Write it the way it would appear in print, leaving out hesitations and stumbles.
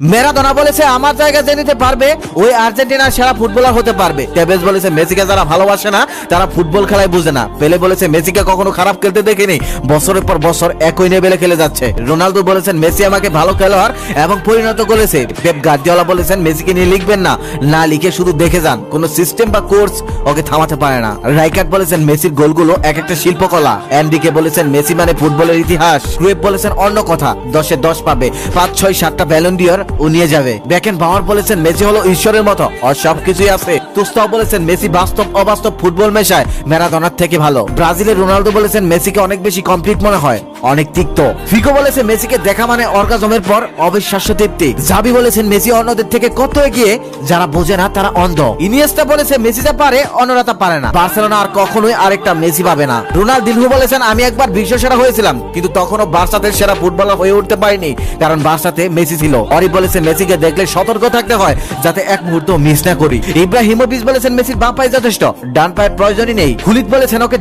Maradona বলেছে আমার জায়গা যে নিতে পারবে ওই আর্জেন্টিনার সেরা ফুটবলার হতে পারবে। টেভেজ বলেছে মেসিকে যারা ভালোবাসে না তারা ফুটবল খেলায় বুঝে না। পেলে বলেছে মেসিকে কখনো খারাপ খেলতে দেখিনি, বছরের পর বছর একই লেভেলে খেলে যাচ্ছে। রোনালদো বলেছেন মেসি আমাকে ভালো খেলোয়াড় এবং পরিণত করেছে। পেপ গার্দিওলা বলেছেন মেসিকে নিয়ে লিখবেন না, না লিখে শুধু দেখে যান, কোনো সিস্টেম বা কোর্স ওকে থামাতে পারে না। রাইকার্ড বলেছেন মেসির গোলগুলো এক একটা শিল্পকলা। এনরিকে বলেছেন মেসি মানে ফুটবলের ইতিহাস। ক্রুয়েফ বলেছেন অন্য কথা, 10-এ 10 পাবে, 5, 6, 7টা ব্যালন ডি'র ও নিয়ে যাবে। বেকেন বাওয়ার বলেছেন মেসি হলো ঈশ্বরের মতো, আর সবকিছুই আছে। তুস্তাও বলেছেন মেসি বাস্তব অবাস্তব ফুটবল মেশায় ম্যারাডোনার থেকে ভালো। ব্রাজিলের রোনালদো বলেছেন মেসিকে অনেক বেশি কমপ্লিট মনে হয়, অনেক তিক্ত। ফিগো বলেছে মেসিকে দেখা মানে অর্গাজমের পর অবিশ্বাস্য তৃপ্তি। জাবি বলেছেন মেসি অন্যদের থেকে কত এগিয়ে, যারা বোঝে না তারা অন্ধ। ইনিয়েস্তা বলেছে মেসি যা পারে অন্যরা তা পারে না, বার্সেলোনা আর কখনোই আরেকটা মেসি পাবে না। রোনালদিনহো বলেছেন আমি একবার বিশ্ব সেরা হয়েছিলাম, কিন্তু তখনও বার্সাতে সেরা ফুটবলার হয়ে উঠতে পারিনি, কারণ বার্সাতে মেসি ছিল। অরি বলেছে মেসিকে দেখলে সতর্ক থাকতে হয় যাতে এক মুহূর্ত মিস না করি। ইব্রাহিমোভিচ বলেছেন মেসির বাম পায়ে যথেষ্ট, ডান পায়ের প্রয়োজনই নেই। খুলিত বলেছেন ওকে